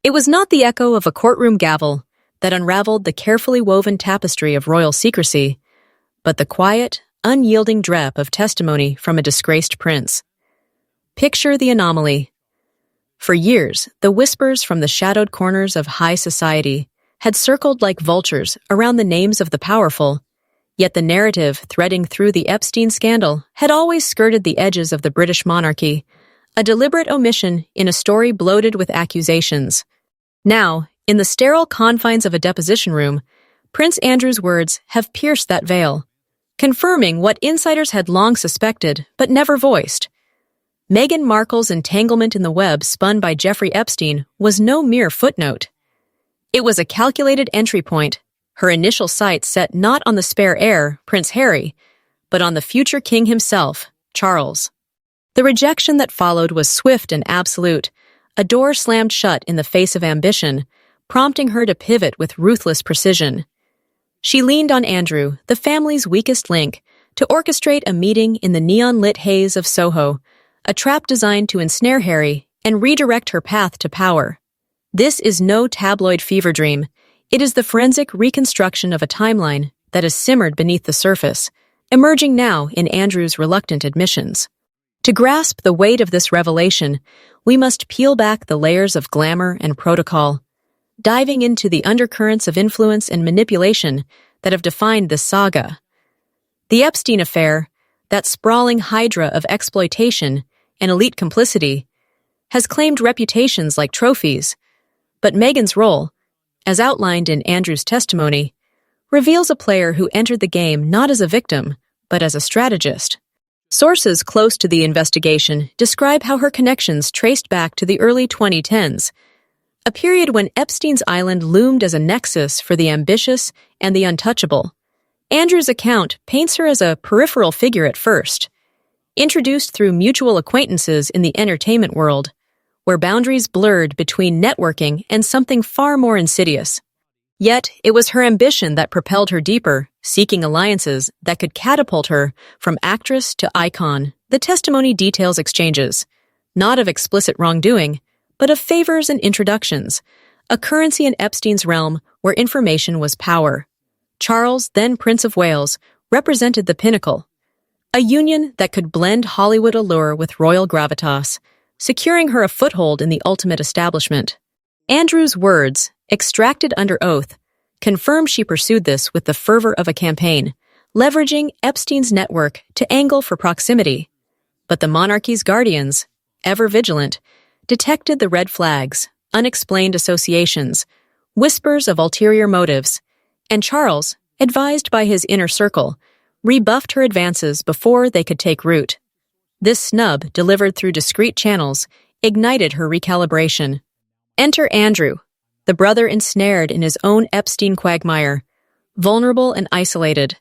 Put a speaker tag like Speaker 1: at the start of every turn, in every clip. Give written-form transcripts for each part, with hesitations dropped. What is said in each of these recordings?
Speaker 1: It was not the echo of a courtroom gavel that unraveled the carefully woven tapestry of royal secrecy, but the quiet, unyielding drep of testimony from a disgraced prince. Picture the anomaly. For years, the whispers from the shadowed corners of high society had circled like vultures around the names of the powerful, yet the narrative threading through the Epstein scandal had always skirted the edges of the British monarchy, a deliberate omission in a story bloated with accusations. Now, in the sterile confines of a deposition room, Prince Andrew's words have pierced that veil, confirming what insiders had long suspected but never voiced. Meghan Markle's entanglement in the web spun by Jeffrey Epstein was no mere footnote. It was a calculated entry point, her initial sights set not on the spare heir, Prince Harry, but on the future king himself, Charles. The rejection that followed was swift and absolute, a door slammed shut in the face of ambition, prompting her to pivot with ruthless precision. She leaned on Andrew, the family's weakest link, to orchestrate a meeting in the neon-lit haze of Soho, a trap designed to ensnare Harry and redirect her path to power. This is no tabloid fever dream. It is the forensic reconstruction of a timeline that has simmered beneath the surface, emerging now in Andrew's reluctant admissions. To grasp the weight of this revelation, we must peel back the layers of glamour and protocol, diving into the undercurrents of influence and manipulation that have defined this saga. The Epstein affair, that sprawling hydra of exploitation and elite complicity, has claimed reputations like trophies, but Meghan's role, as outlined in Andrew's testimony, reveals a player who entered the game not as a victim, but as a strategist. Sources close to the investigation describe how her connections traced back to the early 2010s, a period when Epstein's island loomed as a nexus for the ambitious and the untouchable. Andrew's account paints her as a peripheral figure at first, introduced through mutual acquaintances in the entertainment world, where boundaries blurred between networking and something far more insidious. Yet, it was her ambition that propelled her deeper, seeking alliances that could catapult her from actress to icon. The testimony details exchanges, not of explicit wrongdoing, but of favors and introductions, a currency in Epstein's realm where information was power. Charles, then Prince of Wales, represented the pinnacle, a union that could blend Hollywood allure with royal gravitas, securing her a foothold in the ultimate establishment. Andrew's words, extracted under oath, confirm she pursued this with the fervor of a campaign, leveraging Epstein's network to angle for proximity. But the monarchy's guardians, ever vigilant, detected the red flags, unexplained associations, whispers of ulterior motives, and Charles, advised by his inner circle, rebuffed her advances before they could take root. This snub, delivered through discreet channels, ignited her recalibration. Enter Andrew, the brother ensnared in his own Epstein quagmire, vulnerable and isolated.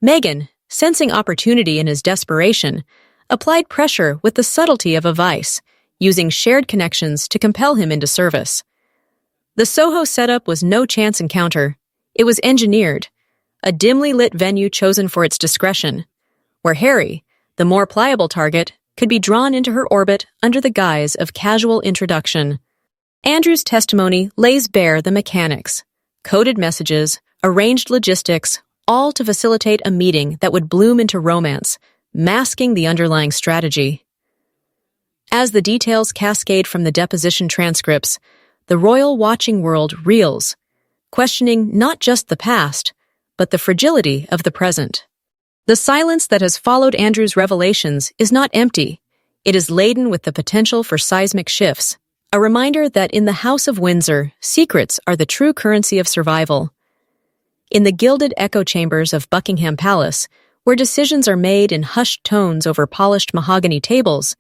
Speaker 1: Meghan, sensing opportunity in his desperation, applied pressure with the subtlety of a vice, using shared connections to compel him into service. The Soho setup was no chance encounter. It was engineered, a dimly lit venue chosen for its discretion, where Harry, the more pliable target, could be drawn into her orbit under the guise of casual introduction. Andrew's testimony lays bare the mechanics, coded messages, arranged logistics, all to facilitate a meeting that would bloom into romance, masking the underlying strategy. As the details cascade from the deposition transcripts, the royal watching world reels, questioning not just the past, but the fragility of the present. The silence that has followed Andrew's revelations is not empty. It is laden with the potential for seismic shifts, a reminder that in the House of Windsor, secrets are the true currency of survival. In the gilded echo chambers of Buckingham Palace, where decisions are made in hushed tones over polished mahogany tables,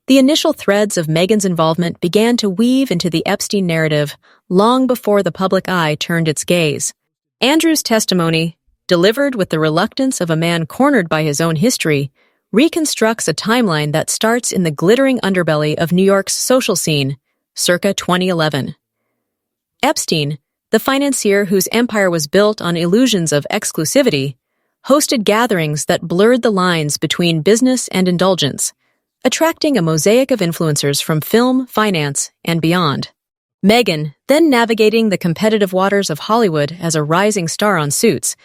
Speaker 1: the initial threads of Meghan's involvement began to weave into the Epstein narrative long before the public eye turned its gaze. Andrew's testimony, delivered with the reluctance of a man cornered by his own history, reconstructs a timeline that starts in the glittering underbelly of New York's social scene, circa 2011. Epstein, the financier whose empire was built on illusions of exclusivity, hosted gatherings that blurred the lines between business and indulgence, attracting a mosaic of influencers from film, finance, and beyond. Meghan, then navigating the competitive waters of Hollywood as a rising star on Suits,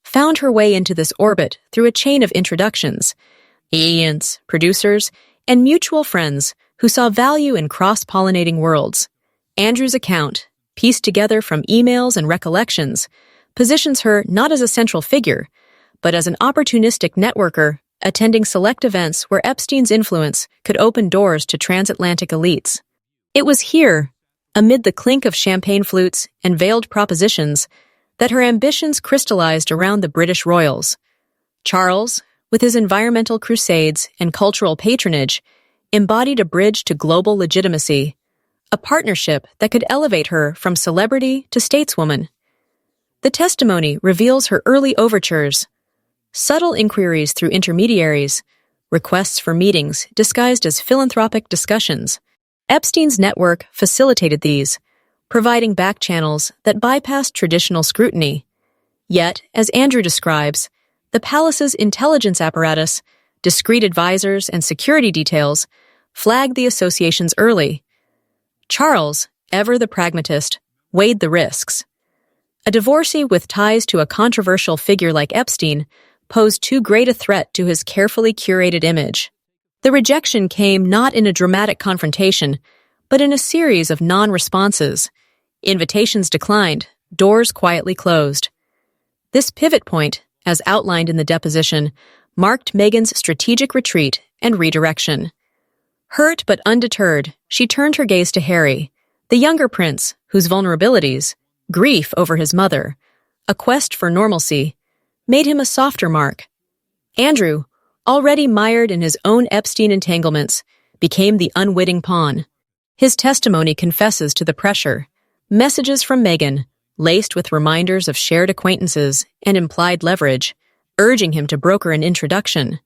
Speaker 1: found her way into this orbit through a chain of introductions, agents, producers, and mutual friends who saw value in cross-pollinating worlds. Andrew's account, pieced together from emails and recollections, positions her not as a central figure, but as an opportunistic networker attending select events where Epstein's influence could open doors to transatlantic elites. It was here, amid the clink of champagne flutes and veiled propositions, that her ambitions crystallized around the British royals. Charles, with his environmental crusades and cultural patronage, embodied a bridge to global legitimacy, a partnership that could elevate her from celebrity to stateswoman. The testimony reveals her early overtures, subtle inquiries through intermediaries, requests for meetings disguised as philanthropic discussions. Epstein's network facilitated these, providing back channels that bypassed traditional scrutiny. Yet, as Andrew describes, the palace's intelligence apparatus, discreet advisors, and security details flagged the associations early. Charles, ever the pragmatist, weighed the risks. A divorcee with ties to a controversial figure like Epstein posed too great a threat to his carefully curated image. The rejection came not in a dramatic confrontation, but in a series of non-responses. Invitations declined, doors quietly closed. This pivot point, as outlined in the deposition, marked Meghan's strategic retreat and redirection. Hurt but undeterred, she turned her gaze to Harry, the younger prince, whose vulnerabilities, grief over his mother, a quest for normalcy, made him a softer mark. Andrew, already mired in his own Epstein entanglements, became the unwitting pawn. His testimony confesses to the pressure. Messages from Meghan, laced with reminders of shared acquaintances and implied leverage, urging him to broker an introduction.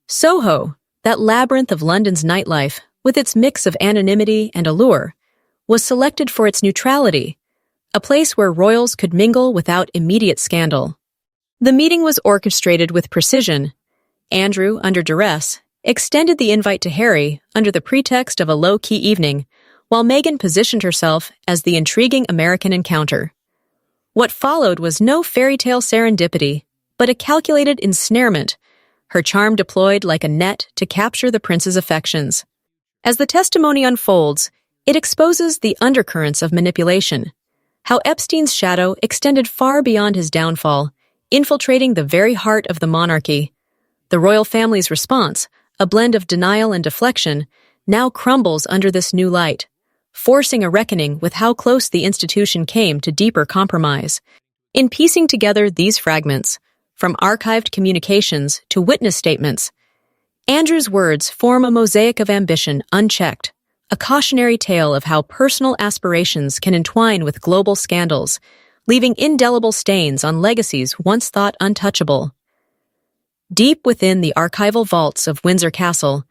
Speaker 1: Soho, that labyrinth of London's nightlife, with its mix of anonymity and allure, was selected for its neutrality, a place where royals could mingle without immediate scandal. The meeting was orchestrated with precision. Andrew, under duress, extended the invite to Harry under the pretext of a low-key evening, while Meghan positioned herself as the intriguing American encounter. What followed was no fairy-tale serendipity, but a calculated ensnarement, her charm deployed like a net to capture the prince's affections. As the testimony unfolds, it exposes the undercurrents of manipulation, how Epstein's shadow extended far beyond his downfall, infiltrating the very heart of the monarchy. The royal family's response, a blend of denial and deflection, now crumbles under this new light, forcing a reckoning with how close the institution came to deeper compromise. In piecing together these fragments, from archived communications to witness statements, Andrew's words form a mosaic of ambition unchecked, a cautionary tale of how personal aspirations can entwine with global scandals, leaving indelible stains on legacies once thought untouchable. Deep within the archival vaults of Windsor Castle,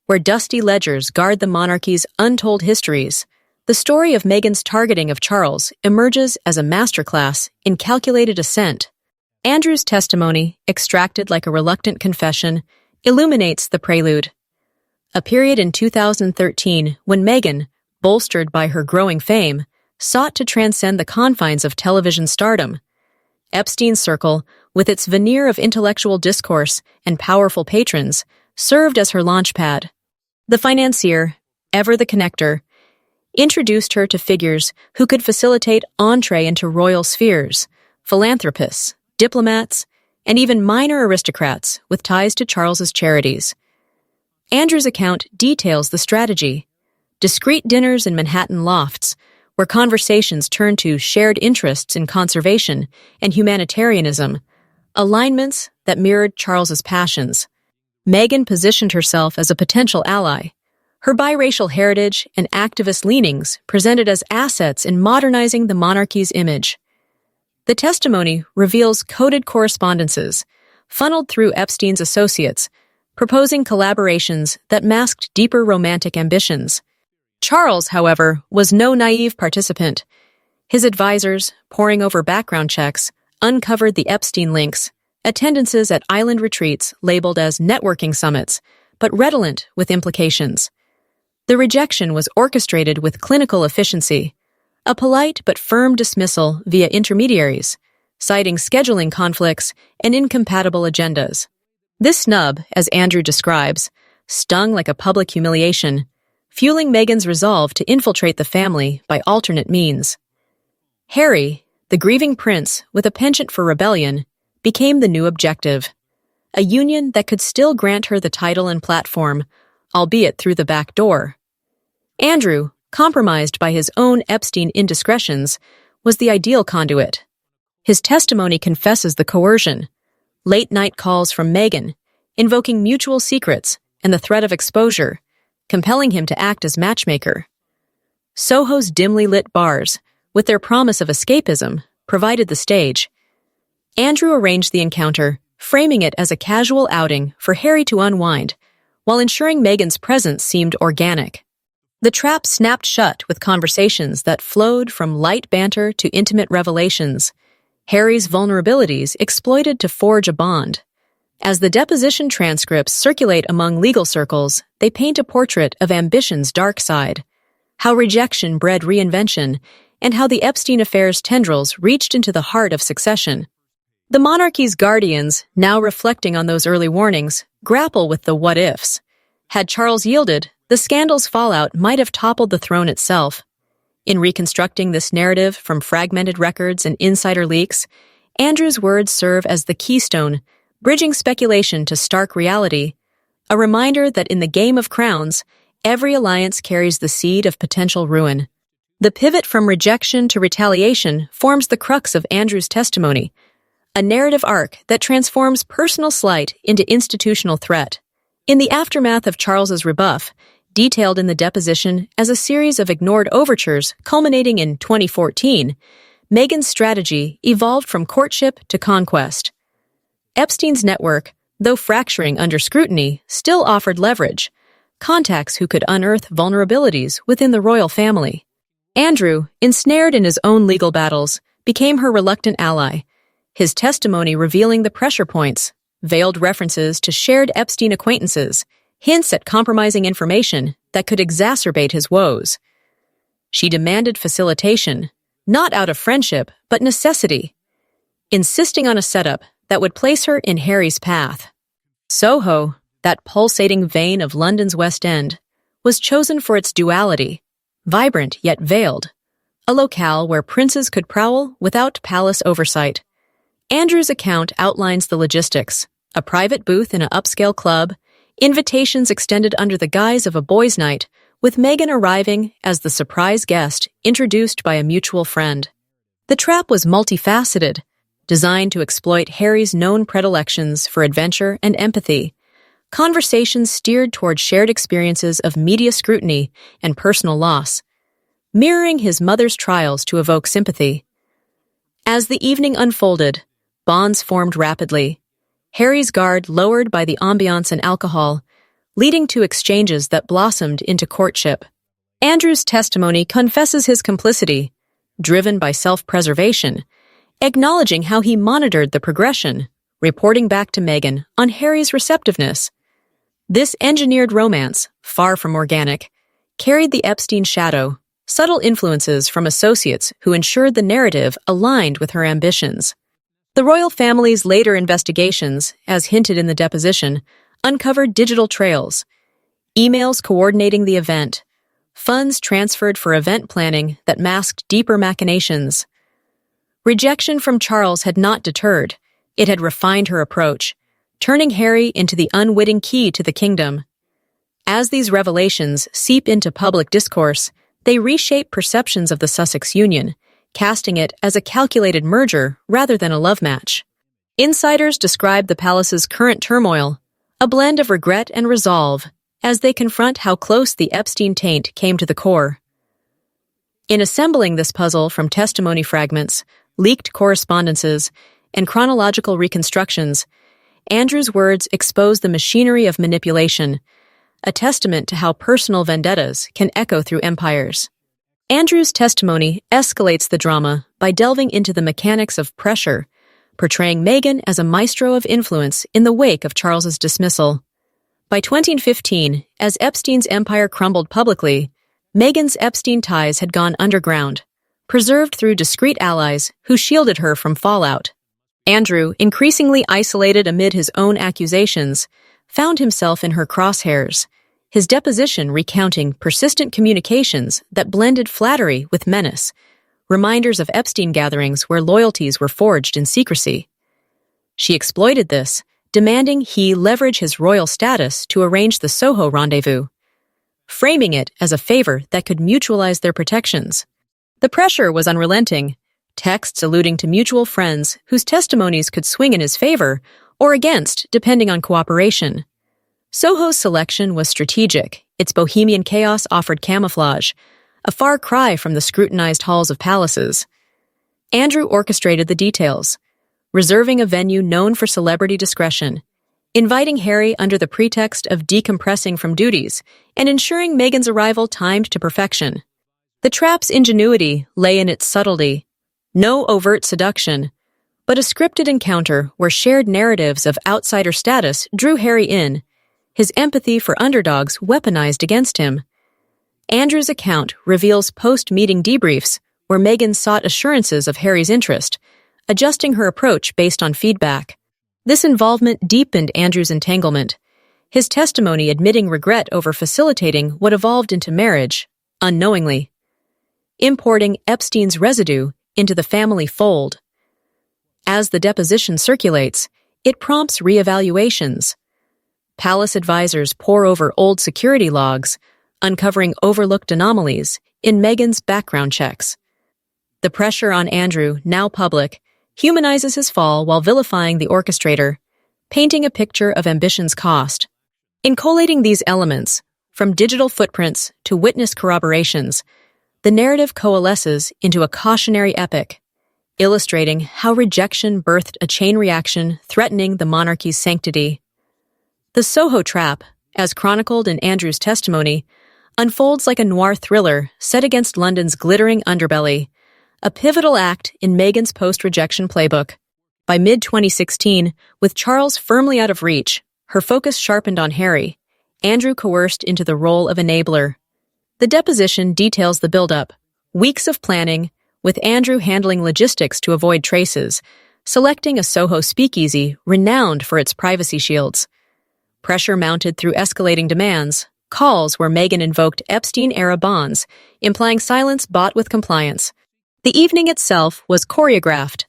Speaker 1: where dusty ledgers guard the monarchy's untold histories, the story of Meghan's targeting of Charles emerges as a masterclass in calculated assent. Andrew's testimony, extracted like a reluctant confession, illuminates the prelude. A period in 2013 when Meghan, bolstered by her growing fame, sought to transcend the confines of television stardom. Epstein's circle, with its veneer of intellectual discourse and powerful patrons, served as her launchpad. The financier, ever the connector, introduced her to figures who could facilitate entree into royal spheres, philanthropists, diplomats, and even minor aristocrats with ties to Charles's charities. Andrew's account details the strategy: discreet dinners in Manhattan lofts, where conversations turned to shared interests in conservation and humanitarianism, alignments that mirrored Charles's passions. Meghan positioned herself as a potential ally. Her biracial heritage and activist leanings presented as assets in modernizing the monarchy's image. The testimony reveals coded correspondences, funneled through Epstein's associates, proposing collaborations that masked deeper romantic ambitions. Charles, however, was no naive participant. His advisors, poring over background checks, uncovered the Epstein links, attendances at island retreats labeled as networking summits, but redolent with implications. The rejection was orchestrated with clinical efficiency, a polite but firm dismissal via intermediaries, citing scheduling conflicts and incompatible agendas. This snub, as Andrew describes, stung like a public humiliation, fueling Meghan's resolve to infiltrate the family by alternate means. Harry, the grieving prince with a penchant for rebellion, became the new objective, a union that could still grant her the title and platform, albeit through the back door. Andrew, compromised by his own Epstein indiscretions, was the ideal conduit. His testimony confesses the coercion, late-night calls from Meghan, invoking mutual secrets and the threat of exposure, compelling him to act as matchmaker. Soho's dimly lit bars, with their promise of escapism, provided the stage. Andrew arranged the encounter, framing it as a casual outing for Harry to unwind, while ensuring Meghan's presence seemed organic. The trap snapped shut with conversations that flowed from light banter to intimate revelations, Harry's vulnerabilities exploited to forge a bond. As the deposition transcripts circulate among legal circles, they paint a portrait of ambition's dark side, how rejection bred reinvention, and how the Epstein affair's tendrils reached into the heart of succession. The monarchy's guardians, now reflecting on those early warnings, grapple with the what-ifs. Had Charles yielded, the scandal's fallout might have toppled the throne itself. In reconstructing this narrative from fragmented records and insider leaks, Andrew's words serve as the keystone, bridging speculation to stark reality, a reminder that in the game of crowns, every alliance carries the seed of potential ruin. The pivot from rejection to retaliation forms the crux of Andrew's testimony, a narrative arc that transforms personal slight into institutional threat. In the aftermath of Charles's rebuff, detailed in the deposition as a series of ignored overtures culminating in 2014, Meghan's strategy evolved from courtship to conquest. Epstein's network, though fracturing under scrutiny, still offered leverage, contacts who could unearth vulnerabilities within the royal family. Andrew, ensnared in his own legal battles, became her reluctant ally, his testimony revealing the pressure points, veiled references to shared Epstein acquaintances, hints at compromising information that could exacerbate his woes. She demanded facilitation, not out of friendship, but necessity, insisting on a setup that would place her in Harry's path. Soho, that pulsating vein of London's West End, was chosen for its duality, vibrant yet veiled, a locale where princes could prowl without palace oversight. Andrew's account outlines the logistics: a private booth in an upscale club, invitations extended under the guise of a boys' night, with Meghan arriving as the surprise guest introduced by a mutual friend. The trap was multifaceted, designed to exploit Harry's known predilections for adventure and empathy. Conversations steered toward shared experiences of media scrutiny and personal loss, mirroring his mother's trials to evoke sympathy. As the evening unfolded, bonds formed rapidly, Harry's guard lowered by the ambiance and alcohol, leading to exchanges that blossomed into courtship. Andrew's testimony confesses his complicity, driven by self-preservation, acknowledging how he monitored the progression, reporting back to Meghan on Harry's receptiveness. This engineered romance, far from organic, carried the Epstein shadow, subtle influences from associates who ensured the narrative aligned with her ambitions. The royal family's later investigations, as hinted in the deposition, uncovered digital trails, emails coordinating the event, funds transferred for event planning that masked deeper machinations. Rejection from Charles had not deterred, it had refined her approach, turning Harry into the unwitting key to the kingdom. As these revelations seep into public discourse, they reshape perceptions of the Sussex union, casting it as a calculated merger rather than a love match. Insiders describe the palace's current turmoil, a blend of regret and resolve, as they confront how close the Epstein taint came to the core. In assembling this puzzle from testimony fragments, leaked correspondences, and chronological reconstructions, Andrew's words expose the machinery of manipulation, a testament to how personal vendettas can echo through empires. Andrew's testimony escalates the drama by delving into the mechanics of pressure, portraying Meghan as a maestro of influence in the wake of Charles's dismissal. By 2015, as Epstein's empire crumbled publicly, Meghan's Epstein ties had gone underground, preserved through discreet allies who shielded her from fallout. Andrew, increasingly isolated amid his own accusations, found himself in her crosshairs, his deposition recounting persistent communications that blended flattery with menace, reminders of Epstein gatherings where loyalties were forged in secrecy. She exploited this, demanding he leverage his royal status to arrange the Soho rendezvous, framing it as a favor that could mutualize their protections. The pressure was unrelenting, texts alluding to mutual friends whose testimonies could swing in his favor or against, depending on cooperation. Soho's selection was strategic. Its bohemian chaos offered camouflage, a far cry from the scrutinized halls of palaces. Andrew orchestrated the details, reserving a venue known for celebrity discretion, inviting Harry under the pretext of decompressing from duties and ensuring Meghan's arrival timed to perfection. The trap's ingenuity lay in its subtlety. No overt seduction, but a scripted encounter where shared narratives of outsider status drew Harry in, his empathy for underdogs weaponized against him. Andrew's account reveals post-meeting debriefs where Meghan sought assurances of Harry's interest, adjusting her approach based on feedback. This involvement deepened Andrew's entanglement, his testimony admitting regret over facilitating what evolved into marriage, unknowingly, importing Epstein's residue into the family fold. As the deposition circulates, it prompts reevaluations. Palace advisors pore over old security logs, uncovering overlooked anomalies in Meghan's background checks. The pressure on Andrew, now public, humanizes his fall while vilifying the orchestrator, painting a picture of ambition's cost. In collating these elements, from digital footprints to witness corroborations, the narrative coalesces into a cautionary epic, illustrating how rejection birthed a chain reaction threatening the monarchy's sanctity. The Soho trap, as chronicled in Andrew's testimony, unfolds like a noir thriller set against London's glittering underbelly, a pivotal act in Meghan's post-rejection playbook. By mid-2016, with Charles firmly out of reach, her focus sharpened on Harry, Andrew coerced into the role of enabler. The deposition details the build-up, weeks of planning, with Andrew handling logistics to avoid traces, selecting a Soho speakeasy renowned for its privacy shields. Pressure mounted through escalating demands, calls where Meghan invoked Epstein-era bonds, implying silence bought with compliance. The evening itself was choreographed.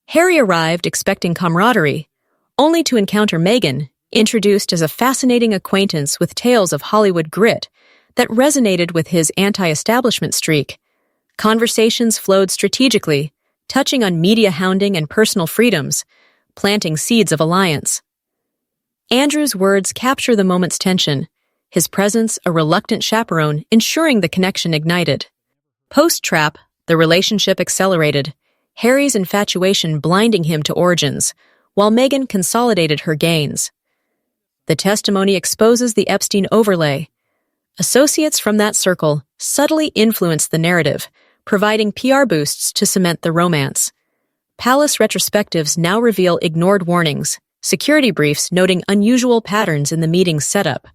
Speaker 1: Harry arrived expecting camaraderie, only to encounter Meghan, introduced as a fascinating acquaintance with tales of Hollywood grit that resonated with his anti-establishment streak. Conversations flowed strategically, touching on media hounding and personal freedoms, planting seeds of alliance. Andrew's words capture the moment's tension, his presence a reluctant chaperone ensuring the connection ignited. Post-trap, the relationship accelerated, Harry's infatuation blinding him to origins, while Meghan consolidated her gains. The testimony exposes the Epstein overlay. Associates from that circle subtly influenced the narrative, providing PR boosts to cement the romance. Palace retrospectives now reveal ignored warnings, security briefs noting unusual patterns in the meeting's setup.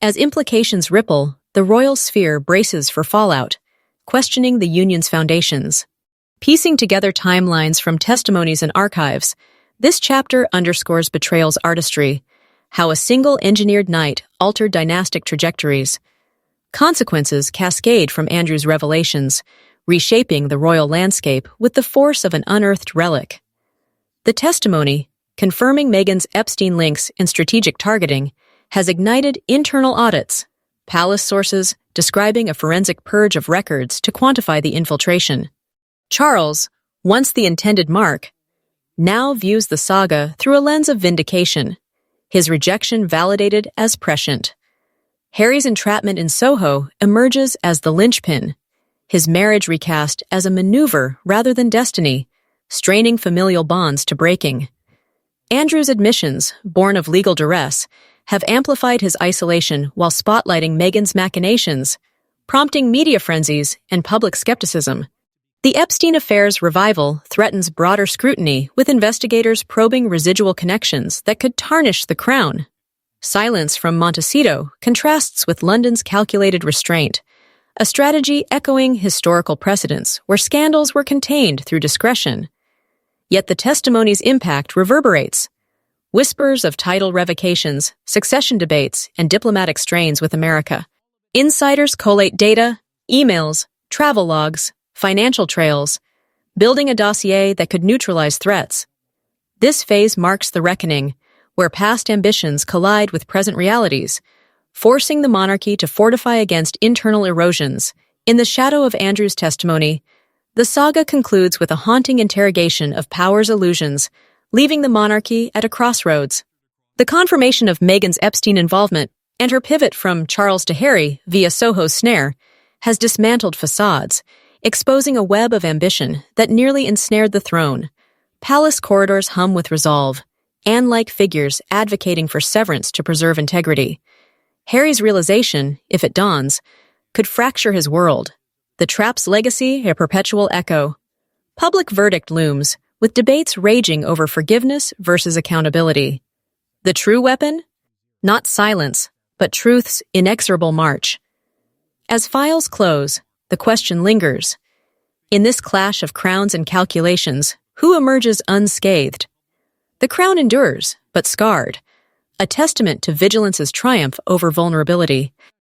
Speaker 1: As implications ripple, the royal sphere braces for fallout, questioning the union's foundations. Piecing together timelines from testimonies and archives, this chapter underscores betrayal's artistry, how a single engineered night altered dynastic trajectories. Consequences cascade from Andrew's revelations, reshaping the royal landscape with the force of an unearthed relic. The testimony, confirming Meghan's Epstein links and strategic targeting, has ignited internal audits, palace sources describing a forensic purge of records to quantify the infiltration. Charles, once the intended mark, now views the saga through a lens of vindication, his rejection validated as prescient. Harry's entrapment in Soho emerges as the linchpin, his marriage recast as a maneuver rather than destiny, straining familial bonds to breaking. Andrew's admissions, born of legal duress, have amplified his isolation while spotlighting Meghan's machinations, prompting media frenzies and public skepticism. The Epstein affair's revival threatens broader scrutiny, with investigators probing residual connections that could tarnish the crown. Silence from Montecito contrasts with London's calculated restraint, a strategy echoing historical precedents where scandals were contained through discretion. Yet the testimony's impact reverberates. Whispers of title revocations, succession debates, and diplomatic strains with America. Insiders collate data, emails, travel logs, financial trails, building a dossier that could neutralize threats. This phase marks the reckoning, where past ambitions collide with present realities, forcing the monarchy to fortify against internal erosions. In the shadow of Andrew's testimony, the saga concludes with a haunting interrogation of power's illusions, leaving the monarchy at a crossroads. The confirmation of Meghan's Epstein involvement and her pivot from Charles to Harry via Soho's snare has dismantled facades, exposing a web of ambition that nearly ensnared the throne. Palace corridors hum with resolve, Anne-like figures advocating for severance to preserve integrity. Harry's realization, if it dawns, could fracture his world. The trap's legacy a perpetual echo. Public verdict looms, with debates raging over forgiveness versus accountability. The true weapon? Not silence, but truth's inexorable march. As files close, the question lingers. In this clash of crowns and calculations, who emerges unscathed? The crown endures, but scarred, a testament to vigilance's triumph over vulnerability.